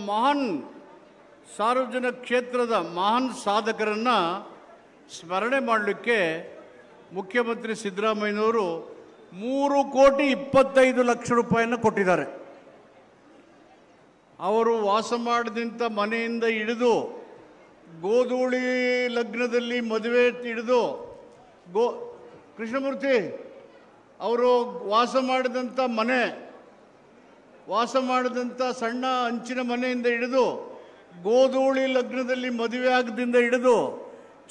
ಮಹಾನ್ ಸಾರ್ವಜನಿಕ ಕ್ಷೇತ್ರದ ಮಹಾನ್ ಸಾಧಕರನ್ನು ಸ್ಮರಣೆ ಮಾಡಲಿಕ್ಕೆ ಮುಖ್ಯಮಂತ್ರಿ ಸಿದ್ದರಾಮಯ್ಯನವರು 3,25,00,000 ರೂಪಾಯಿಯನ್ನು ಕೊಟ್ಟಿದ್ದಾರೆ. ಅವರು ವಾಸ ಮಾಡಿದಂಥ ಮನೆಯಿಂದ ಹಿಡಿದು ಗೋಧೂಳಿ ಲಗ್ನದಲ್ಲಿ ಮದುವೆ ಹಿಡಿದು ಕೃಷ್ಣಮೂರ್ತಿ ಅವರು ವಾಸ ಮಾಡಿದಂಥ ಸಣ್ಣ ಹಂಚಿನ ಮನೆಯಿಂದ ಹಿಡಿದು ಗೋಧೂಳಿ ಲಗ್ನದಲ್ಲಿ ಮದುವೆ ಆಗದಿಂದ ಹಿಡಿದು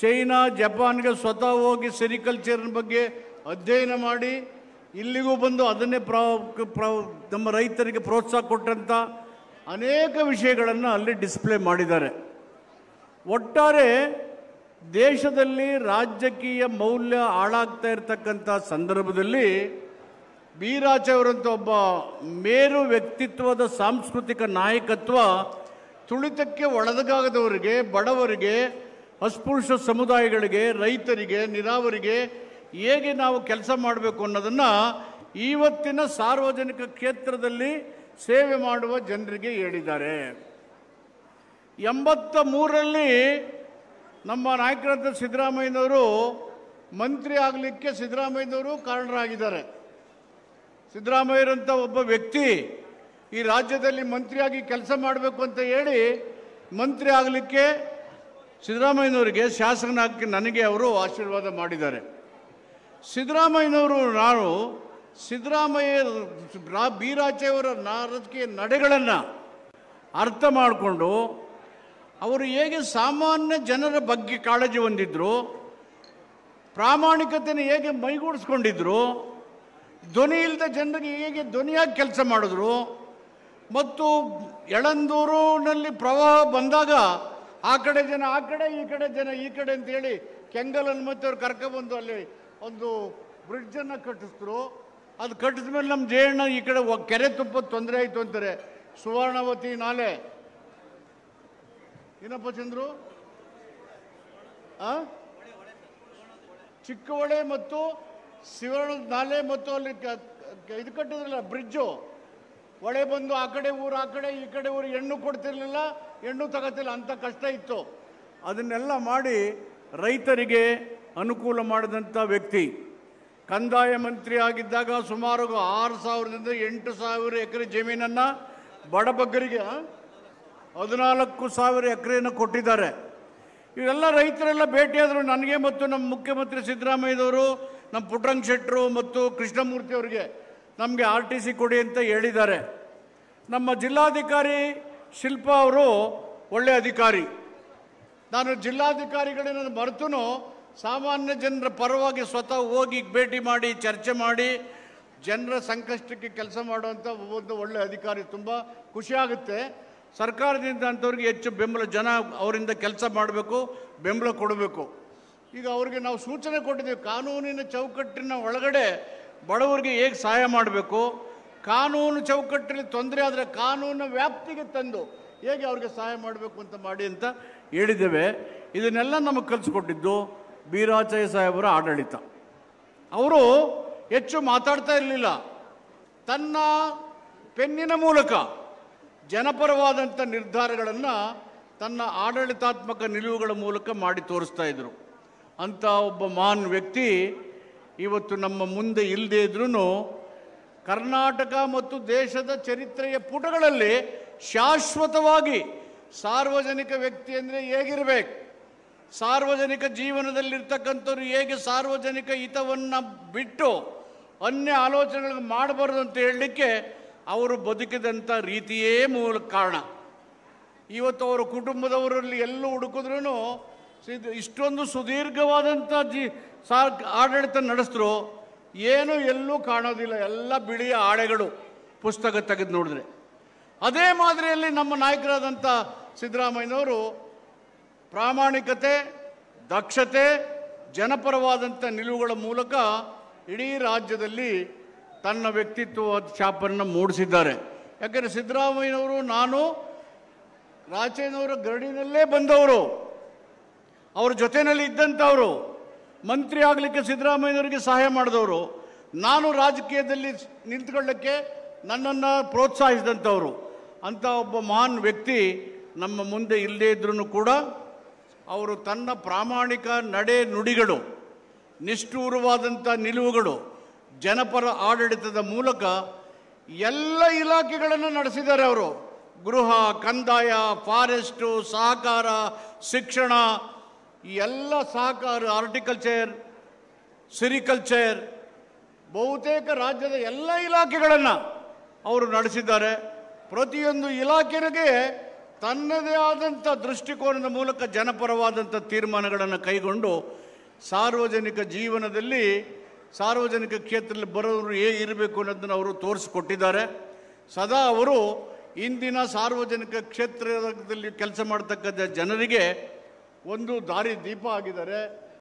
ಚೈನಾ ಜಪಾನ್ಗೆ ಸ್ವತಃ ಹೋಗಿ ಸೆರಿಕಲ್ಚರ್ನ ಬಗ್ಗೆ ಅಧ್ಯಯನ ಮಾಡಿ ಇಲ್ಲಿಗೂ ಬಂದು ಅದನ್ನೇ ನಮ್ಮ ರೈತರಿಗೆ ಪ್ರೋತ್ಸಾಹ ಕೊಟ್ಟಂಥ ಅನೇಕ ವಿಷಯಗಳನ್ನು ಅಲ್ಲಿ ಡಿಸ್ಪ್ಲೇ ಮಾಡಿದ್ದಾರೆ. ಒಟ್ಟಾರೆ ದೇಶದಲ್ಲಿ ರಾಜಕೀಯ ಮೌಲ್ಯ ಹಾಳಾಗ್ತಾ ಇರತಕ್ಕಂಥ ಸಂದರ್ಭದಲ್ಲಿ ಬಿ ರಾಜಯವರಂಥ ಒಬ್ಬ ಮೇರು ವ್ಯಕ್ತಿತ್ವದ ಸಾಂಸ್ಕೃತಿಕ ನಾಯಕತ್ವ ತುಳಿತಕ್ಕೆ ಒಳಗಾಗದವರಿಗೆ, ಬಡವರಿಗೆ, ಅಸ್ಪೃಶ್ಯ ಸಮುದಾಯಗಳಿಗೆ, ರೈತರಿಗೆ, ನೀರಾವರಿಗೆ ಹೇಗೆ ನಾವು ಕೆಲಸ ಮಾಡಬೇಕು ಅನ್ನೋದನ್ನು ಇವತ್ತಿನ ಸಾರ್ವಜನಿಕ ಕ್ಷೇತ್ರದಲ್ಲಿ ಸೇವೆ ಮಾಡುವ ಜನರಿಗೆ ಹೇಳಿದ್ದಾರೆ. 83ರಲ್ಲಿ ನಮ್ಮ ನಾಯಕರಾದ ಸಿದ್ದರಾಮಯ್ಯನವರು ಮಂತ್ರಿ ಆಗಲಿಕ್ಕೆ ಸಿದ್ದರಾಮಯ್ಯನವರು ಕಾರಣರಾಗಿದ್ದಾರೆ. ಸಿದ್ದರಾಮಯ್ಯರಂಥ ಒಬ್ಬ ವ್ಯಕ್ತಿ ಈ ರಾಜ್ಯದಲ್ಲಿ ಮಂತ್ರಿಯಾಗಿ ಕೆಲಸ ಮಾಡಬೇಕು ಅಂತ ಹೇಳಿ ಮಂತ್ರಿ ಆಗಲಿಕ್ಕೆ ಸಿದ್ದರಾಮಯ್ಯನವರಿಗೆ ಶಾಸಕನಾಗಿ ನನಗೆ ಅವರು ಆಶೀರ್ವಾದ ಮಾಡಿದ್ದಾರೆ. ಸಿದ್ದರಾಮಯ್ಯ ಬಿ ರಾಜಯವರ ರಾಜಕೀಯ ನಡೆಗಳನ್ನು ಅರ್ಥ ಮಾಡಿಕೊಂಡು ಅವರು ಹೇಗೆ ಸಾಮಾನ್ಯ ಜನರ ಬಗ್ಗೆ ಕಾಳಜಿ ಹೊಂದಿದ್ರು, ಪ್ರಾಮಾಣಿಕತೆಯನ್ನು ಹೇಗೆ ಮೈಗೂಡಿಸ್ಕೊಂಡಿದ್ರು, ಧ್ವನಿ ಇಲ್ಲದ ಜನರಿಗೆ ಹೇಗೆ ಧ್ವನಿಯಾಗಿ ಕೆಲಸ ಮಾಡಿದ್ರು, ಮತ್ತು ಯಳಂದೂರಿನಲ್ಲಿ ಪ್ರವಾಹ ಬಂದಾಗ ಆ ಕಡೆ ಜನ ಆ ಕಡೆ, ಈ ಕಡೆ ಜನ ಈ ಕಡೆ ಅಂತೇಳಿ ಕೆಂಗಲನ್ನು ಮತ್ತೆ ಅವ್ರು ಕರ್ಕೊಬಂದು ಅಲ್ಲಿ ಒಂದು ಬ್ರಿಡ್ಜನ್ನು ಕಟ್ಟಿಸಿದ್ರು. ಅದು ಕಟ್ಟಿದ ಮೇಲೆ ನಮ್ಮ ಜಯಣ್ಣ ಈ ಕಡೆ ಕೆರೆ ತುಪ್ಪದ ತೊಂದರೆ ಆಯಿತು ಅಂತಾರೆ. ಸುವರ್ಣವತಿ ನಾಲೆ ಏನಪ್ಪ ಚಂದ್ರು ಚಿಕ್ಕ ಹೊಳೆ ಮತ್ತು ಶಿವರ್ಣದ ನಾಲೆ ಮತ್ತು ಅಲ್ಲಿ ಇದು ಕಟ್ಟಿದ್ರಲ್ಲ ಬ್ರಿಡ್ಜು, ಹೊಳೆ ಬಂದು ಆ ಕಡೆ ಊರು ಆ ಕಡೆ ಈ ಕಡೆ ಊರು ಹೆಣ್ಣು ಕೊಡ್ತಿರ್ಲಿಲ್ಲ, ಹೆಣ್ಣು ತಗೋತಿಲ್ಲ, ಅಂಥ ಕಷ್ಟ ಇತ್ತು. ಅದನ್ನೆಲ್ಲ ಮಾಡಿ ರೈತರಿಗೆ ಅನುಕೂಲ ಮಾಡಿದಂಥ ವ್ಯಕ್ತಿ. ಕಂದಾಯ ಮಂತ್ರಿ ಆಗಿದ್ದಾಗ ಸುಮಾರು 6,000ದಿಂದ 8,000 ಎಕರೆ ಜಮೀನನ್ನು ಬಡಬಗ್ಗರಿಗೆ 14,000 ಎಕರೆಯನ್ನು ಕೊಟ್ಟಿದ್ದಾರೆ. ಇವೆಲ್ಲ ರೈತರೆಲ್ಲ ಭೇಟಿಯಾದರು ನನಗೆ ಮತ್ತು ನಮ್ಮ ಮುಖ್ಯಮಂತ್ರಿ ಸಿದ್ದರಾಮಯ್ಯನವರು, ನಮ್ಮ ಪುಟ್ಟರಂಗ ಶೆಟ್ಟರು ಮತ್ತು ಕೃಷ್ಣಮೂರ್ತಿ ಅವರಿಗೆ ನಮಗೆ RTC ಕೊಡಿ ಅಂತ ಹೇಳಿದ್ದಾರೆ. ನಮ್ಮ ಜಿಲ್ಲಾಧಿಕಾರಿ ಶಿಲ್ಪಾ ಅವರು ಒಳ್ಳೆಯ ಅಧಿಕಾರಿ. ನಾನು ಜಿಲ್ಲಾಧಿಕಾರಿಗಳನ್ನ ಮರೆತೂ ಸಾಮಾನ್ಯ ಜನರ ಪರವಾಗಿ ಸ್ವತಃ ಹೋಗಿ ಭೇಟಿ ಮಾಡಿ ಚರ್ಚೆ ಮಾಡಿ ಜನರ ಸಂಕಷ್ಟಕ್ಕೆ ಕೆಲಸ ಮಾಡುವಂಥ ಒಂದು ಒಳ್ಳೆಯ ಅಧಿಕಾರಿ. ತುಂಬ ಖುಷಿಯಾಗುತ್ತೆ. ಸರ್ಕಾರದಿಂದ ಅಂಥವ್ರಿಗೆ ಹೆಚ್ಚು ಬೆಂಬಲ, ಜನ ಅವರಿಂದ ಕೆಲಸ ಮಾಡಬೇಕು, ಬೆಂಬಲ ಕೊಡಬೇಕು. ಈಗ ಅವ್ರಿಗೆ ನಾವು ಸೂಚನೆ ಕೊಟ್ಟಿದ್ದೀವಿ, ಕಾನೂನಿನ ಚೌಕಟ್ಟಿನ ಒಳಗಡೆ ಬಡವರಿಗೆ ಹೇಗೆ ಸಹಾಯ ಮಾಡಬೇಕು, ಕಾನೂನು ಚೌಕಟ್ಟಲ್ಲಿ ತೊಂದರೆ ಆದರೆ ಕಾನೂನಿನ ವ್ಯಾಪ್ತಿಗೆ ತಂದು ಹೇಗೆ ಅವ್ರಿಗೆ ಸಹಾಯ ಮಾಡಬೇಕು ಅಂತ ಮಾಡಿ ಅಂತ ಹೇಳಿದ್ದೇವೆ. ಇದನ್ನೆಲ್ಲ ನಮಗೆ ಕಲಿಸ್ಕೊಟ್ಟಿದ್ದು ಬಿ ರಾಜಯ್ಯ ಸಾಹೇಬರ ಆಡಳಿತ. ಅವರು ಹೆಚ್ಚು ಮಾತಾಡ್ತಾ ಇರಲಿಲ್ಲ, ತನ್ನ ಪೆನ್ನಿನ ಮೂಲಕ ಜನಪರವಾದಂಥ ನಿರ್ಧಾರಗಳನ್ನು ತನ್ನ ಆಡಳಿತಾತ್ಮಕ ನಿಲುವುಗಳ ಮೂಲಕ ಮಾಡಿ ತೋರಿಸ್ತಾ ಇದ್ರು. ಅಂಥ ಒಬ್ಬ ಮಹಾನ್ ವ್ಯಕ್ತಿ ಇವತ್ತು ನಮ್ಮ ಮುಂದೆ ಇಲ್ಲದೇ ಇದ್ರೂ ಕರ್ನಾಟಕ ಮತ್ತು ದೇಶದ ಚರಿತ್ರೆಯ ಪುಟಗಳಲ್ಲಿ ಶಾಶ್ವತವಾಗಿ ಸಾರ್ವಜನಿಕ ವ್ಯಕ್ತಿ ಅಂದರೆ ಹೇಗಿರಬೇಕು, ಸಾರ್ವಜನಿಕ ಜೀವನದಲ್ಲಿರ್ತಕ್ಕಂಥವ್ರು ಹೇಗೆ ಸಾರ್ವಜನಿಕ ಹಿತವನ್ನು ಬಿಟ್ಟು ಅನ್ಯ ಆಲೋಚನೆಗಳು ಮಾಡಬಾರ್ದು ಅಂತ ಹೇಳಲಿಕ್ಕೆ ಅವರು ಬದುಕಿದಂಥ ರೀತಿಯೇ ಮೂಲ ಕಾರಣ. ಇವತ್ತು ಅವರ ಕುಟುಂಬದವರಲ್ಲಿ ಎಲ್ಲೂ ಹುಡುಕಿದ್ರೂ ಇಷ್ಟೊಂದು ಸುದೀರ್ಘವಾದಂಥ ಆಡಳಿತ ನಡೆಸಿದ್ರು ಏನು ಎಲ್ಲೂ ಕಾಣೋದಿಲ್ಲ, ಎಲ್ಲ ಬಿಳಿಯ ಆಳೆಗಳು ಪುಸ್ತಕ ತೆಗೆದು ನೋಡಿದ್ರೆ. ಅದೇ ಮಾದರಿಯಲ್ಲಿ ನಮ್ಮ ನಾಯಕರಾದಂಥ ಸಿದ್ದರಾಮಯ್ಯನವರು ಪ್ರಾಮಾಣಿಕತೆ, ದಕ್ಷತೆ, ಜನಪರವಾದಂಥ ನಿಲುವುಗಳ ಮೂಲಕ ಇಡೀ ರಾಜ್ಯದಲ್ಲಿ ತನ್ನ ವ್ಯಕ್ತಿತ್ವದ ಛಾಪನ್ನು ಮೂಡಿಸಿದ್ದಾರೆ. ಯಾಕೆಂದರೆ ಸಿದ್ದರಾಮಯ್ಯನವರು, ನಾನು ರಾಜಯ್ಯನವರ ಗರಡಿನಲ್ಲೇ ಬಂದವರು, ಅವ್ರ ಜೊತೆಯಲ್ಲಿ ಇದ್ದಂಥವರು, ಮಂತ್ರಿ ಆಗಲಿಕ್ಕೆ ಸಿದ್ದರಾಮಯ್ಯನವರಿಗೆ ಸಹಾಯ ಮಾಡಿದವರು, ನಾನು ರಾಜಕೀಯದಲ್ಲಿ ನಿಂತ್ಕೊಳ್ಳಕ್ಕೆ ನನ್ನನ್ನು ಪ್ರೋತ್ಸಾಹಿಸಿದಂಥವರು. ಅಂಥ ಒಬ್ಬ ಮಹಾನ್ ವ್ಯಕ್ತಿ ನಮ್ಮ ಮುಂದೆ ಇಲ್ಲದೇ ಇದ್ರೂ ಕೂಡ ಅವರು ತನ್ನ ಪ್ರಾಮಾಣಿಕ ನಡೆ ನುಡಿಗಳು, ನಿಷ್ಠೂರವಾದಂಥ ನಿಲುವುಗಳು, ಜನಪರ ಆಡಳಿತದ ಮೂಲಕ ಎಲ್ಲ ಇಲಾಖೆಗಳನ್ನು ನಡೆಸಿದ್ದಾರೆ. ಅವರು ಗೃಹ, ಕಂದಾಯ, ಫಾರೆಸ್ಟು, ಸಹಕಾರ, ಶಿಕ್ಷಣ, ಈ ಎಲ್ಲ ಸಹಕಾರ, ಹಾರ್ಟಿಕಲ್ಚರ್, ಸಿರಿಕಲ್ಚರ್, ಬಹುತೇಕ ರಾಜ್ಯದ ಎಲ್ಲ ಇಲಾಖೆಗಳನ್ನು ಅವರು ನಡೆಸಿದ್ದಾರೆ. ಪ್ರತಿಯೊಂದು ಇಲಾಖೆಗೆ ತನ್ನದೇ ಆದಂಥ ದೃಷ್ಟಿಕೋನದ ಮೂಲಕ ಜನಪರವಾದಂಥ ತೀರ್ಮಾನಗಳನ್ನು ಕೈಗೊಂಡು ಸಾರ್ವಜನಿಕ ಜೀವನದಲ್ಲಿ, ಸಾರ್ವಜನಿಕ ಕ್ಷೇತ್ರದಲ್ಲಿ ಬರೋರು ಹೇಗೆ ಇರಬೇಕು ಅನ್ನೋದನ್ನು ಅವರು ತೋರಿಸಿಕೊಟ್ಟಿದ್ದಾರೆ. ಸದಾ ಅವರು ಇಂದಿನ ಸಾರ್ವಜನಿಕ ಕ್ಷೇತ್ರದಲ್ಲಿ ಕೆಲಸ ಮಾಡ್ತಕ್ಕಂಥ ಜನರಿಗೆ ಒಂದು ದಾರಿ ದೀಪ ಆಗಿದ್ದಾರೆ.